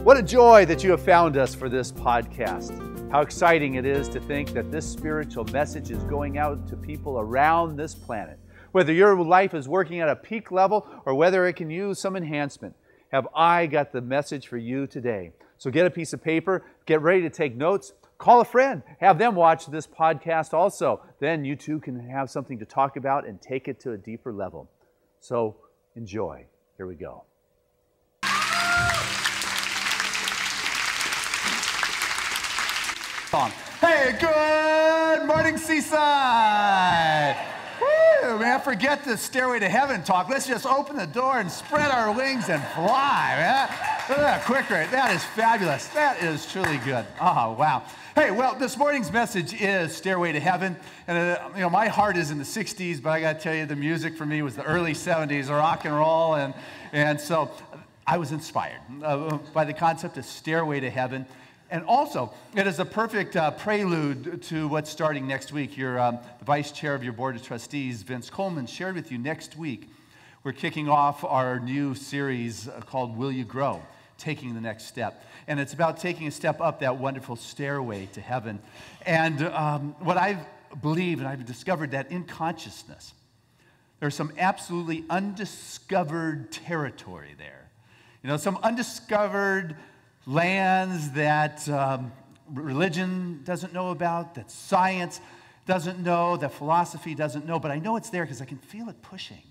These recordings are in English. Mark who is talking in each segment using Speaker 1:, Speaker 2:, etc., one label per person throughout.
Speaker 1: What a joy that you have found us for this podcast. How exciting it is to think that this spiritual message is going out to people around this planet. Whether your life is working at a peak level or whether it can use some enhancement, have I got the message for you today. So get a piece of paper, get ready to take notes, call a friend, have them watch this podcast also. Then you too can have something to talk about and take it to a deeper level. So enjoy. Here we go.
Speaker 2: Hey, good morning, Seaside. Woo, man, forget the Stairway to Heaven talk. Let's just open the door and spread our wings and fly, man. Look at that quick rate. That is fabulous. That is truly good. Oh, wow. Hey, well, this morning's message is Stairway to Heaven. And, my heart is in the 60s, but I got to tell you, the music for me was the early 70s, rock and roll. And so I was inspired by the concept of Stairway to Heaven. And also, it is a perfect prelude to what's starting next week. The vice chair of your board of trustees, Vince Coleman, shared with you next week. We're kicking off our new series called Will You Grow? Taking the Next Step. And it's about taking a step up that wonderful stairway to heaven. And what I believe, and I've discovered that in consciousness, there's some absolutely undiscovered territory there. Some undiscovered lands that religion doesn't know about, that science doesn't know, that philosophy doesn't know, but I know it's there because I can feel it pushing.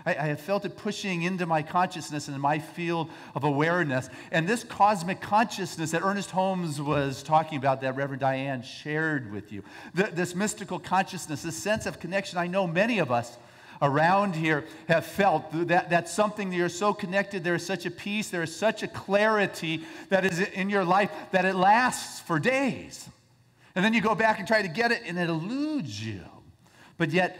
Speaker 2: I have felt it pushing into my consciousness and in my field of awareness. And this cosmic consciousness that Ernest Holmes was talking about, that Reverend Diane shared with you, this mystical consciousness, this sense of connection, I know many of us around here have felt that's something that you're so connected, there is such a peace, there is such a clarity that is in your life that it lasts for days. And then you go back and try to get it and it eludes you. But yet,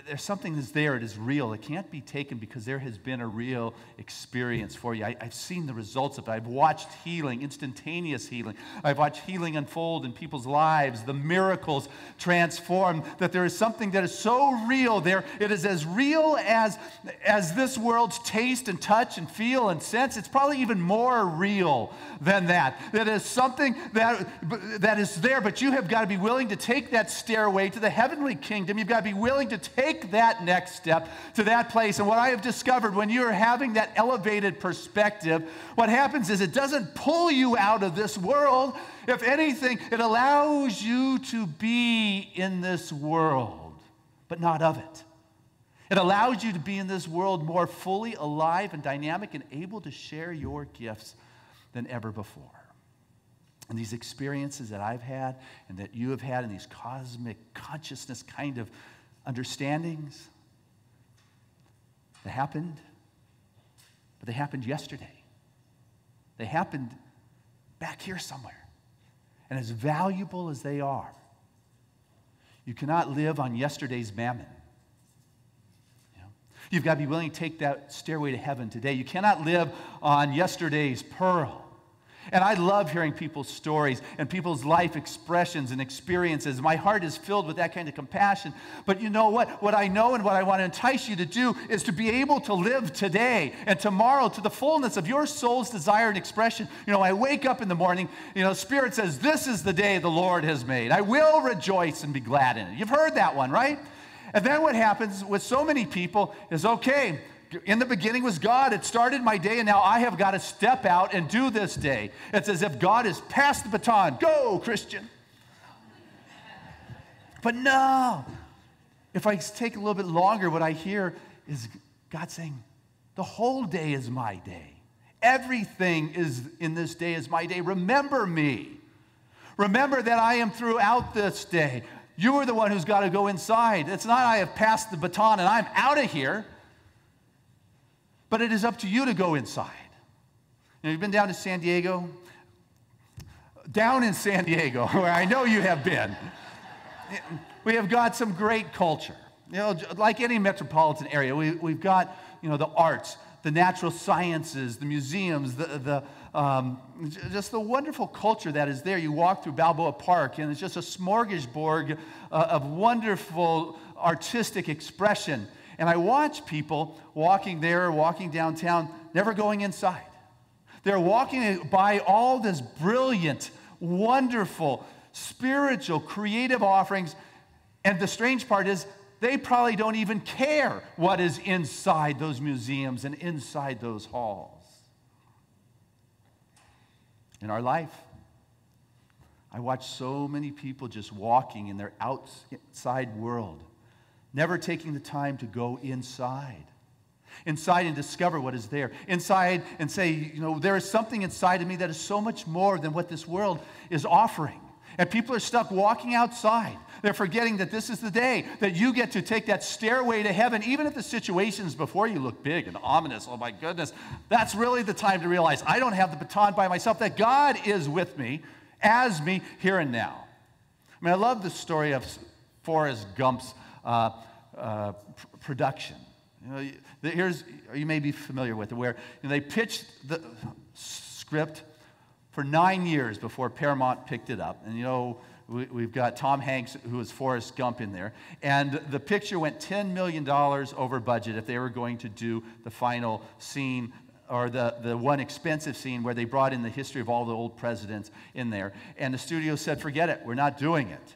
Speaker 2: there's something that's there, it is real. It can't be taken because there has been a real experience for you. I've seen the results of it. I've watched healing, instantaneous healing. I've watched healing unfold in people's lives, the miracles transform, that there is something that is so real there. It is as real as this world's taste and touch and feel and sense. It's probably even more real than that. That is something that is there, but you have got to be willing to take that stairway to the heavenly kingdom. You've got to be willing to take that next step to that place. And what I have discovered, when you're having that elevated perspective, what happens is it doesn't pull you out of this world. If anything, it allows you to be in this world, but not of it. It allows you to be in this world more fully alive and dynamic and able to share your gifts than ever before. And these experiences that I've had and that you have had in these cosmic consciousness kind of understandings, they happened, but they happened yesterday. They happened back here somewhere. And as valuable as they are, you cannot live on yesterday's mammon. You've got to be willing to take that stairway to heaven today. You cannot live on yesterday's pearl. And I love hearing people's stories and people's life expressions and experiences. My heart is filled with that kind of compassion. But you know what? What I know and what I want to entice you to do is to be able to live today and tomorrow to the fullness of your soul's desire and expression. I wake up in the morning, Spirit says, this is the day the Lord has made. I will rejoice and be glad in it. You've heard that one, right? And then what happens with so many people is, okay, in the beginning was God. It started my day, and now I have got to step out and do this day. It's as if God has passed the baton. Go, Christian. But no. If I take a little bit longer, what I hear is God saying, the whole day is my day. Everything is in this day is my day. Remember me. Remember that I am throughout this day. You are the one who's got to go inside. It's not I have passed the baton and I'm out of here. But it is up to you to go inside. You've been down to San Diego? Down in San Diego, where I know you have been, we have got some great culture. Like any metropolitan area, we've got, the arts, the natural sciences, the museums, just the wonderful culture that is there. You walk through Balboa Park, and it's just a smorgasbord of wonderful artistic expression. And I watch people walking there, walking downtown, never going inside. They're walking by all this brilliant, wonderful, spiritual, creative offerings. And the strange part is, they probably don't even care what is inside those museums and inside those halls. In our life, I watch so many people just walking in their outside world, never taking the time to go inside and discover what is there. Inside and say, there is something inside of me that is so much more than what this world is offering. And people are stuck walking outside. They're forgetting that this is the day that you get to take that stairway to heaven, even if the situations before you look big and ominous. Oh my goodness. That's really the time to realize I don't have the baton by myself, that God is with me, as me, here and now. I mean, I love the story of Forrest Gump's production. You may be familiar with it, where they pitched the script for 9 years before Paramount picked it up. And we've got Tom Hanks, who is Forrest Gump, in there. And the picture went $10 million over budget if they were going to do the final scene, or the one expensive scene where they brought in the history of all the old presidents in there. And the studio said, forget it, we're not doing it.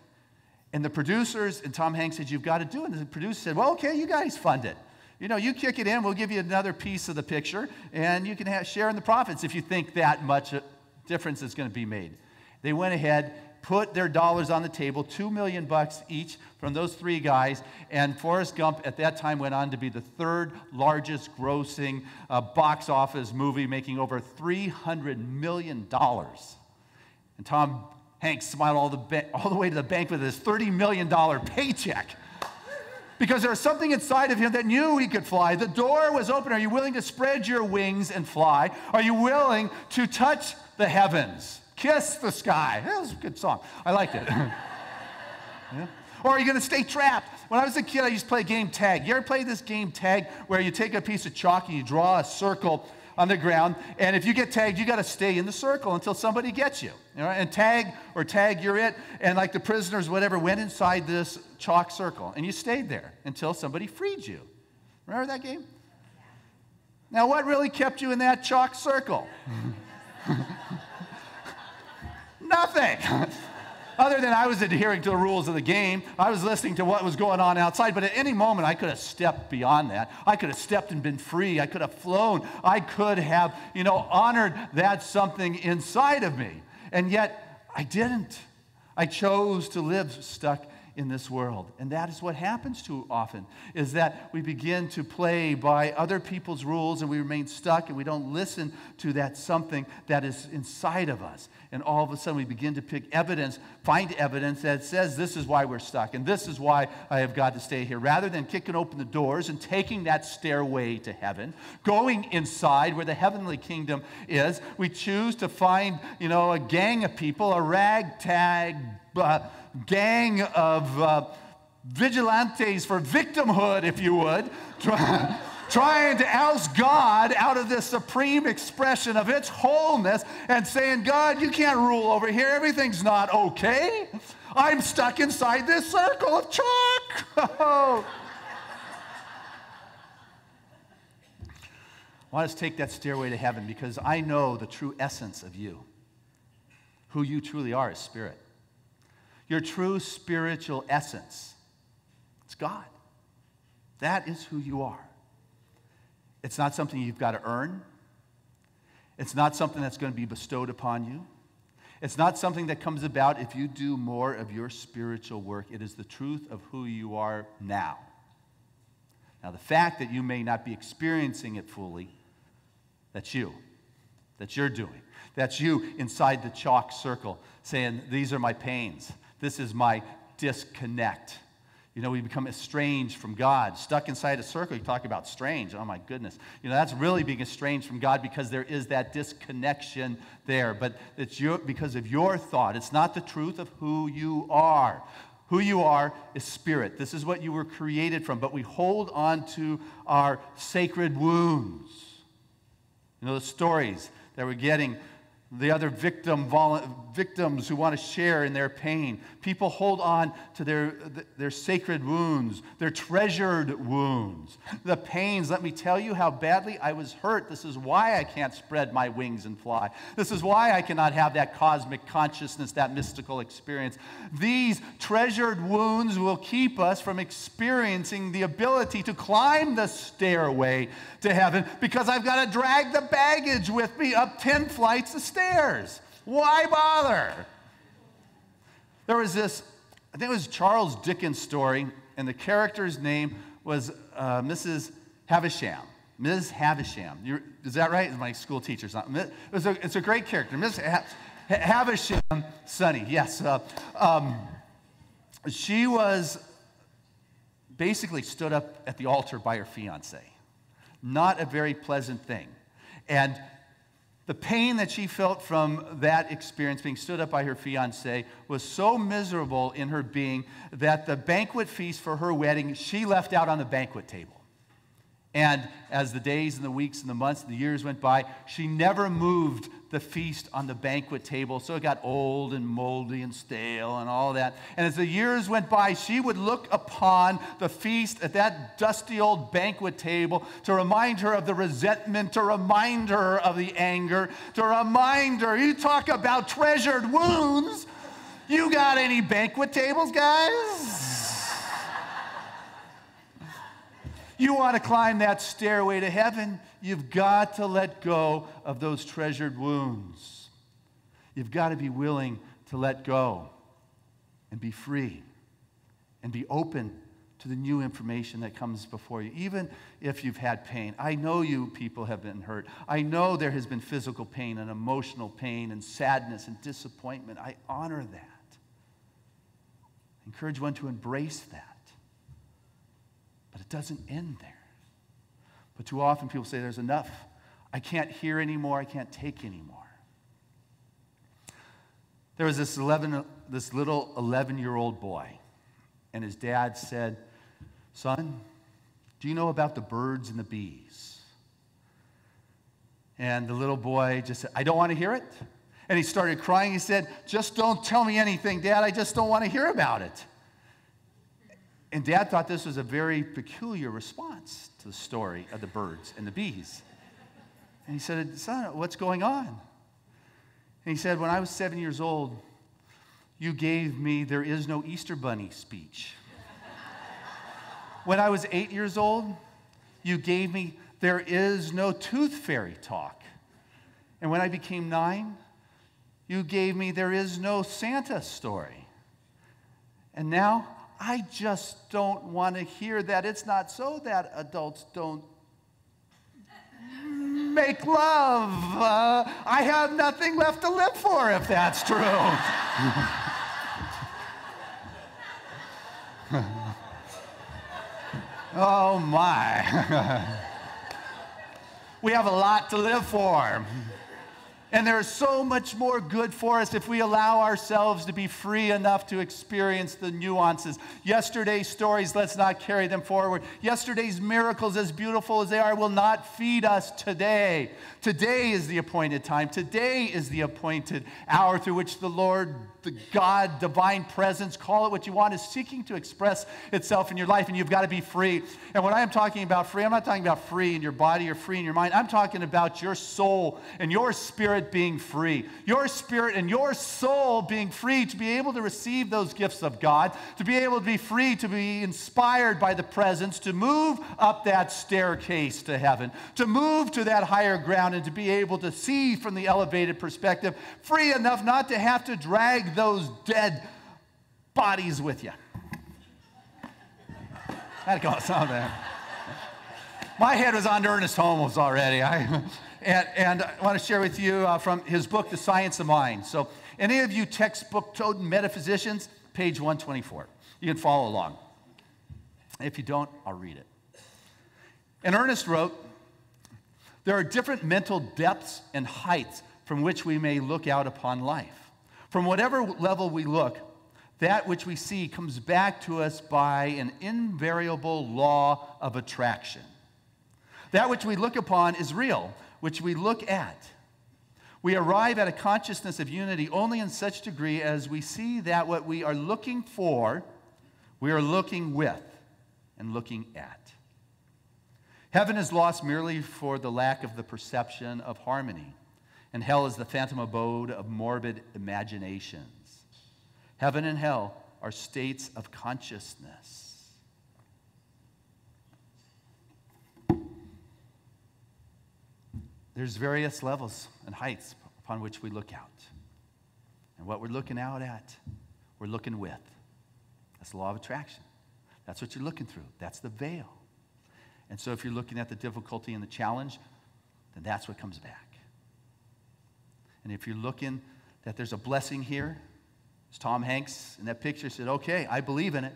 Speaker 2: And the producers, and Tom Hanks said, you've got to do it. And the producer said, well, okay, you guys fund it. You kick it in, we'll give you another piece of the picture, and you can share in the profits if you think that much difference is going to be made. They went ahead, put their dollars on the table, $2 million each from those three guys, and Forrest Gump at that time went on to be the third largest grossing box office movie, making over $300 million. And Tom Hanks smiled all the way to the bank with his $30 million paycheck. Because there was something inside of him that knew he could fly. The door was open. Are you willing to spread your wings and fly? Are you willing to touch the heavens? Kiss the sky. That was a good song. I liked it. Yeah. Or are you going to stay trapped? When I was a kid, I used to play game tag. You ever play this game tag where you take a piece of chalk and you draw a circle on the ground, and if you get tagged, you got to stay in the circle until somebody gets you. And tag, you're it. And like the prisoners, whatever, went inside this chalk circle, and you stayed there until somebody freed you. Remember that game? Now, what really kept you in that chalk circle? Nothing. Other than I was adhering to the rules of the game. I was listening to what was going on outside, but at any moment I could have stepped beyond that. I could have stepped and been free. I could have flown. I could have, honored that something inside of me. And yet I didn't. I chose to live stuck in this world. And that is what happens too often, is that we begin to play by other people's rules and we remain stuck and we don't listen to that something that is inside of us. And all of a sudden we begin to find evidence that says this is why we're stuck and this is why I have got to stay here. Rather than kicking open the doors and taking that stairway to heaven, going inside where the heavenly kingdom is, we choose to find, a gang of people, a ragtag gang of vigilantes for victimhood, if you would, trying to oust God out of this supreme expression of its wholeness and saying, God, you can't rule over here. Everything's not okay. I'm stuck inside this circle of chalk. I want us to take that stairway to heaven because I know the true essence of you. Who you truly are is spirit. Your true spiritual essence, it's God. That is who you are. It's not something you've got to earn. It's not something that's going to be bestowed upon you. It's not something that comes about if you do more of your spiritual work. It is the truth of who you are now. Now, the fact that you may not be experiencing it fully, that's you. That you're doing. That's you inside the chalk circle saying, these are my pains. This is my disconnect. We become estranged from God. Stuck inside a circle, you talk about strange. Oh my goodness. That's really being estranged from God because there is that disconnection there. But it's because of your thought. It's not the truth of who you are. Who you are is spirit. This is what you were created from. But we hold on to our sacred wounds. The stories that we're getting the other victims who want to share in their pain. People hold on to their sacred wounds, their treasured wounds. The pains, let me tell you how badly I was hurt. This is why I can't spread my wings and fly. This is why I cannot have that cosmic consciousness, that mystical experience. These treasured wounds will keep us from experiencing the ability to climb the stairway to heaven, because I've got to drag the baggage with me up 10 flights of stairs. Why bother? There was this, I think it was Charles Dickens' story, and the character's name was Mrs. Havisham. Ms. Havisham. Is that right? My school teacher's not. It's a great character. Ms. Havisham, Sonny, yes. She was basically stood up at the altar by her fiancé. Not a very pleasant thing. And the pain that she felt from that experience, being stood up by her fiancé, was so miserable in her being that the banquet feast for her wedding, she left out on the banquet table. And as the days and the weeks and the months and the years went by, she never moved the feast on the banquet table. So it got old and moldy and stale and all that. And as the years went by, she would look upon the feast at that dusty old banquet table to remind her of the resentment, to remind her of the anger, to remind her, you talk about treasured wounds. You got any banquet tables, guys? You want to climb that stairway to heaven, you've got to let go of those treasured wounds. You've got to be willing to let go and be free and be open to the new information that comes before you, even if you've had pain. I know you people have been hurt. I know there has been physical pain and emotional pain and sadness and disappointment. I honor that. I encourage one to embrace that. But it doesn't end there. But too often people say, there's enough. I can't hear anymore. I can't take anymore. There was this little 11-year-old boy, and his dad said, son, do you know about the birds and the bees? And the little boy just said, I don't want to hear it. And he started crying. He said, just don't tell me anything, Dad. I just don't want to hear about it. And Dad thought this was a very peculiar response to the story of the birds and the bees. And he said, son, what's going on? And he said, when I was 7 years old, you gave me "There is no Easter Bunny" speech. When I was 8 years old, you gave me "There is no Tooth Fairy" talk. And when I became 9, you gave me "There is no Santa" story. And now, I just don't want to hear that. It's not so that adults don't make love. I have nothing left to live for if that's true. Oh my. We have a lot to live for. And there's so much more good for us if we allow ourselves to be free enough to experience the nuances. Yesterday's stories, let's not carry them forward. Yesterday's miracles, as beautiful as they are, will not feed us today. Today is the appointed time. Today is the appointed hour through which the Lord, the God, divine presence, call it what you want, is seeking to express itself in your life, and you've got to be free. And when I am talking about free, I'm not talking about free in your body or free in your mind. I'm talking about your soul and your spirit being free. Your spirit and your soul being free to be able to receive those gifts of God, to be able to be free, to be inspired by the presence, to move up that staircase to heaven, to move to that higher ground, and to be able to see from the elevated perspective, free enough not to have to drag those dead bodies with you. Had to go some of that. My head was on Ernest Holmes already. And I want to share with you from his book, The Science of Mind. So any of you textbook-toting metaphysicians, page 124. You can follow along. If you don't, I'll read it. And Ernest wrote, there are different mental depths and heights from which we may look out upon life. From whatever level we look, that which we see comes back to us by an invariable law of attraction. That which we look upon is real, which we look at. We arrive at a consciousness of unity only in such degree as we see that what we are looking for, we are looking with and looking at. Heaven is lost merely for the lack of the perception of harmony, and hell is the phantom abode of morbid imaginations. Heaven and hell are states of consciousness. There's various levels and heights upon which we look out. And what we're looking out at, we're looking with. That's the law of attraction. That's what you're looking through. That's the veil. And so if you're looking at the difficulty and the challenge, then that's what comes back. And if you're looking that there's a blessing here, as Tom Hanks in that picture said, okay, I believe in it.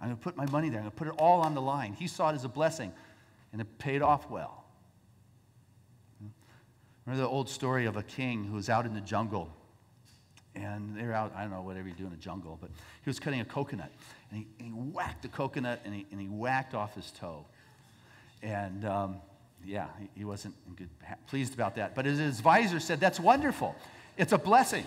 Speaker 2: I'm going to put my money there. I'm going to put it all on the line. He saw it as a blessing, and it paid off well. Remember the old story of a king who was out in the jungle, and they were out, I don't know, whatever you do in a jungle, but he was cutting a coconut, and he whacked the coconut, and he whacked off his toe. And he wasn't pleased about that. But his advisor said, that's wonderful. It's a blessing.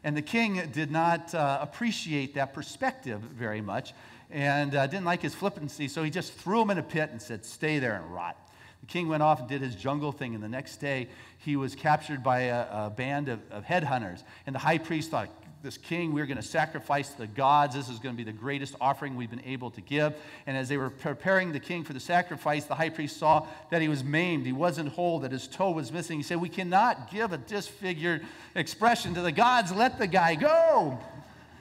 Speaker 2: And the king did not appreciate that perspective very much, and didn't like his flippancy, so he just threw him in a pit and said, stay there and rot. The king went off and did his jungle thing, and the next day he was captured by a band of headhunters. And the high priest thought, this king, we're going to sacrifice to the gods. This is going to be the greatest offering we've been able to give. And as they were preparing the king for the sacrifice, the high priest saw that he was maimed. He wasn't whole, that his toe was missing. He said, we cannot give a disfigured expression to the gods. Let the guy go.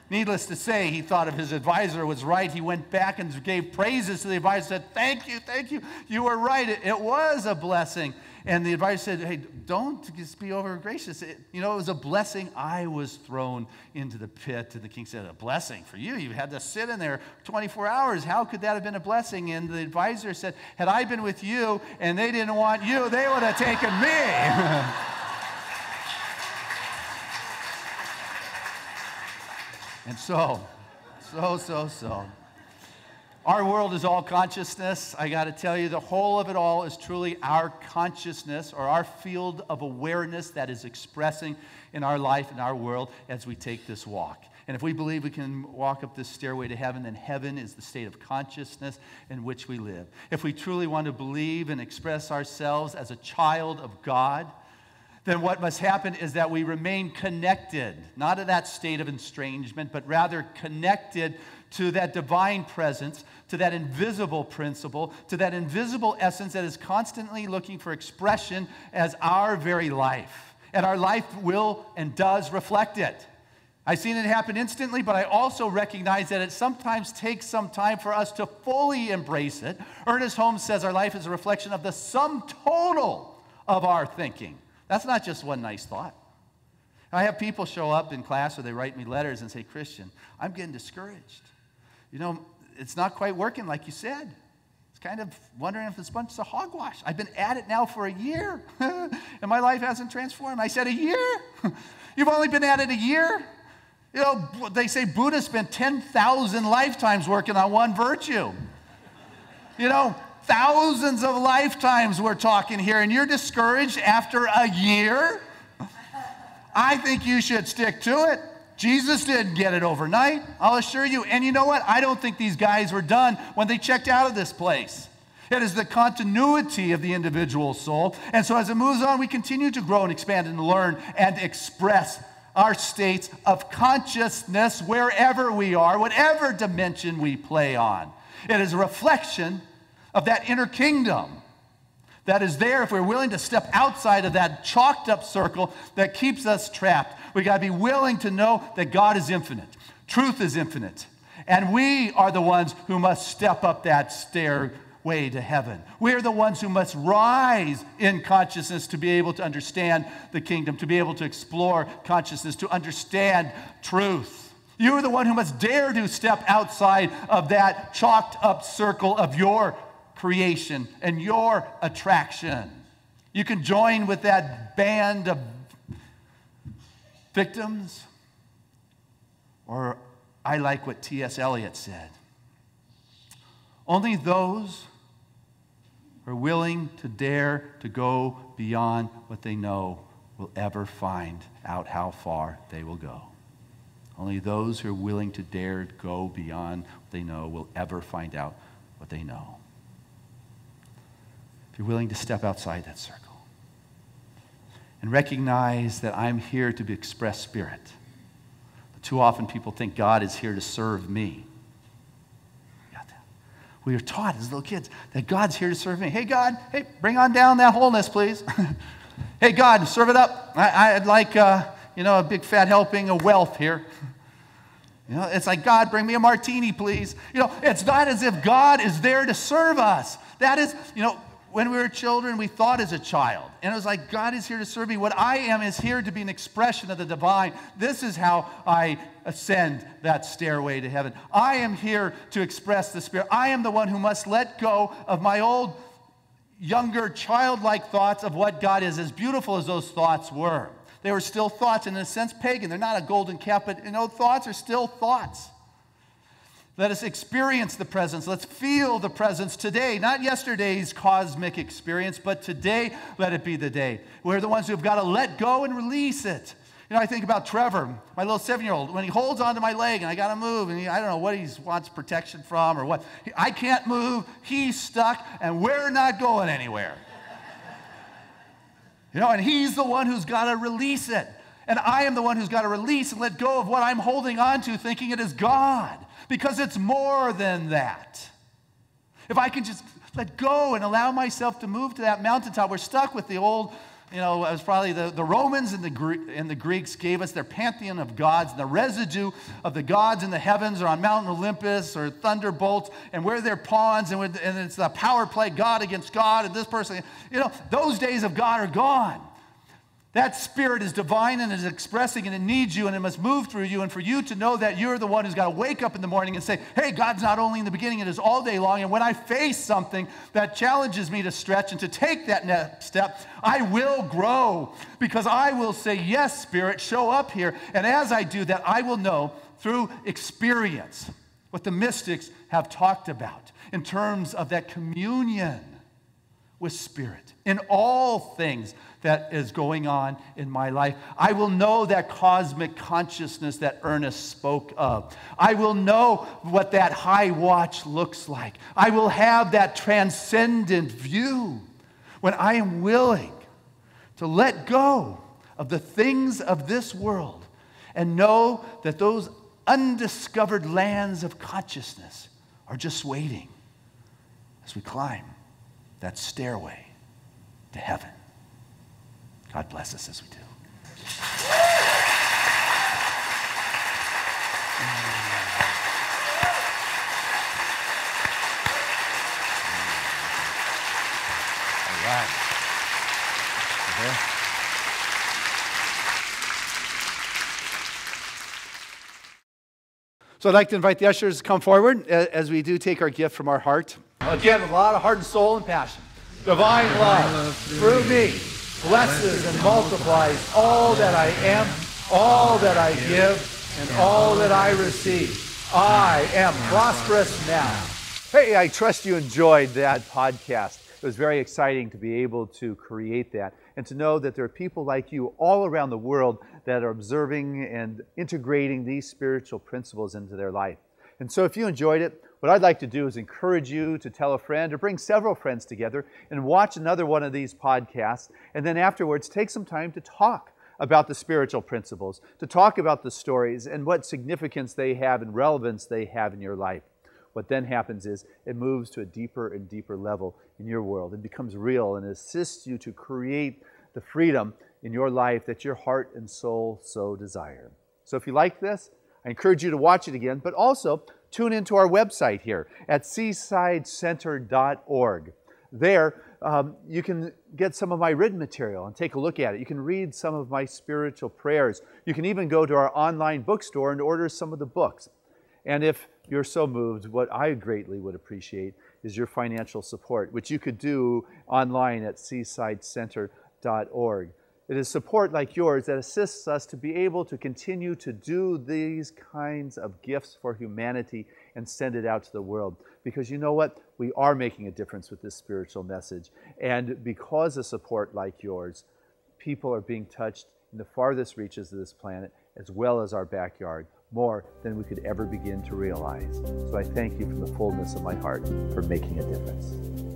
Speaker 2: Needless to say, he thought if his advisor was right. He went back and gave praises to the advisor, said, thank you, you were right. It was a blessing. And the advisor said, hey, don't just be over gracious. It was a blessing. I was thrown into the pit. And the king said, a blessing for you? You had to sit in there 24 hours. How could that have been a blessing? And the advisor said, had I been with you and they didn't want you, they would have taken me. And so. Our world is all consciousness. I got to tell you, the whole of it all is truly our consciousness, or our field of awareness that is expressing in our life, in our world, as we take this walk. And if we believe we can walk up this stairway to heaven, then heaven is the state of consciousness in which we live. If we truly want to believe and express ourselves as a child of God, then what must happen is that we remain connected, not to that state of estrangement, but rather connected to that divine presence, to that invisible principle, to that invisible essence that is constantly looking for expression as our very life. And our life will and does reflect it. I've seen it happen instantly, but I also recognize that it sometimes takes some time for us to fully embrace it. Ernest Holmes says our life is a reflection of the sum total of our thinking. That's not just one nice thought. I have people show up in class or they write me letters and say, Christian, I'm getting discouraged. It's not quite working like you said. It's kind of wondering if it's a bunch of hogwash. I've been at it now for a year, and my life hasn't transformed. I said, a year? You've only been at it a year? They say Buddha spent 10,000 lifetimes working on one virtue. Thousands of lifetimes we're talking here, and you're discouraged after a year? I think you should stick to it. Jesus didn't get it overnight, I'll assure you. And you know what? I don't think these guys were done when they checked out of this place. It is the continuity of the individual soul. And so as it moves on, we continue to grow and expand and learn and express our states of consciousness wherever we are, whatever dimension we play on. It is a reflection of that inner kingdom that is there if we're willing to step outside of that chalked up circle that keeps us trapped. We got to be willing to know that God is infinite. Truth is infinite. And we are the ones who must step up that stairway to heaven. We are the ones who must rise in consciousness to be able to understand the kingdom, to be able to explore consciousness, to understand truth. You are the one who must dare to step outside of that chalked up circle of your creation and your attraction. You can join with that band of victims, or I like what T.S. Eliot said. Only those who are willing to dare to go beyond what they know will ever find out how far they will go. Only those who are willing to dare go beyond what they know will ever find out what they know. If you're willing to step outside that circle and recognize that I'm here to express spirit. But too often people think God is here to serve me. Got that? We are taught as little kids that God's here to serve me. Hey, God, hey, bring on down that wholeness, please. Hey, God, serve it up. I'd like, a big fat helping of wealth here. It's like, God, bring me a martini, please. It's not as if God is there to serve us. That is, when we were children, we thought as a child. And it was like, God is here to serve me. What I am is here to be an expression of the divine. This is how I ascend that stairway to heaven. I am here to express the Spirit. I am the one who must let go of my old, younger, childlike thoughts of what God is, as beautiful as those thoughts were. They were still thoughts, and in a sense, pagan. They're not a golden calf, but thoughts are still thoughts. Let us experience the presence. Let's feel the presence today. Not yesterday's cosmic experience, but today, let it be the day. We're the ones who've got to let go and release it. I think about Trevor, my little 7-year-old, when he holds onto my leg and I got to move, and I don't know what he wants protection from or what. I can't move, he's stuck, and we're not going anywhere. And he's the one who's got to release it. And I am the one who's got to release and let go of what I'm holding on to, thinking it is God. Because it's more than that. If I can just let go and allow myself to move to that mountaintop, we're stuck with the old, it was probably the Romans and the Greeks gave us their pantheon of gods, and the residue of the gods in the heavens or on Mount Olympus or thunderbolts, and we're their pawns, and it's the power play, God against God, and this person. Those days of God are gone. That spirit is divine and is expressing, and it needs you, and it must move through you. And for you to know that you're the one who's got to wake up in the morning and say, hey, God's not only in the beginning, it is all day long. And when I face something that challenges me to stretch and to take that next step, I will grow, because I will say, yes, Spirit, show up here. And as I do that, I will know through experience what the mystics have talked about in terms of that communion with Spirit in all things that is going on in my life. I will know that cosmic consciousness that Ernest spoke of. I will know what that high watch looks like. I will have that transcendent view when I am willing to let go of the things of this world and know that those undiscovered lands of consciousness are just waiting as we climb that stairway to heaven. God bless us as we do. All right. Okay. So I'd like to invite the ushers to come forward as we do take our gift from our heart. Again, with a lot of heart and soul and passion. Divine love through me blesses and multiplies all that I am, all that I give, and all that I receive. I am prosperous now. Hey, I trust you enjoyed that podcast. It was very exciting to be able to create that and to know that there are people like you all around the world that are observing and integrating these spiritual principles into their life. And so if you enjoyed it, what I'd like to do is encourage you to tell a friend or bring several friends together and watch another one of these podcasts, and then afterwards take some time to talk about the spiritual principles, to talk about the stories and what significance they have and relevance they have in your life. What then happens is it moves to a deeper and deeper level in your world. It becomes real and assists you to create the freedom in your life that your heart and soul so desire. So if you like this, I encourage you to watch it again, but also tune into our website here at seasidecenter.org. There, you can get some of my written material and take a look at it. You can read some of my spiritual prayers. You can even go to our online bookstore and order some of the books. And if you're so moved, what I greatly would appreciate is your financial support, which you could do online at seasidecenter.org. It is support like yours that assists us to be able to continue to do these kinds of gifts for humanity and send it out to the world. Because you know what? We are making a difference with this spiritual message. And because of support like yours,
Speaker 1: people are being touched in the farthest reaches of this planet, as well as our backyard, more than we could ever begin to realize. So I thank you from the fullness of my heart for making a difference.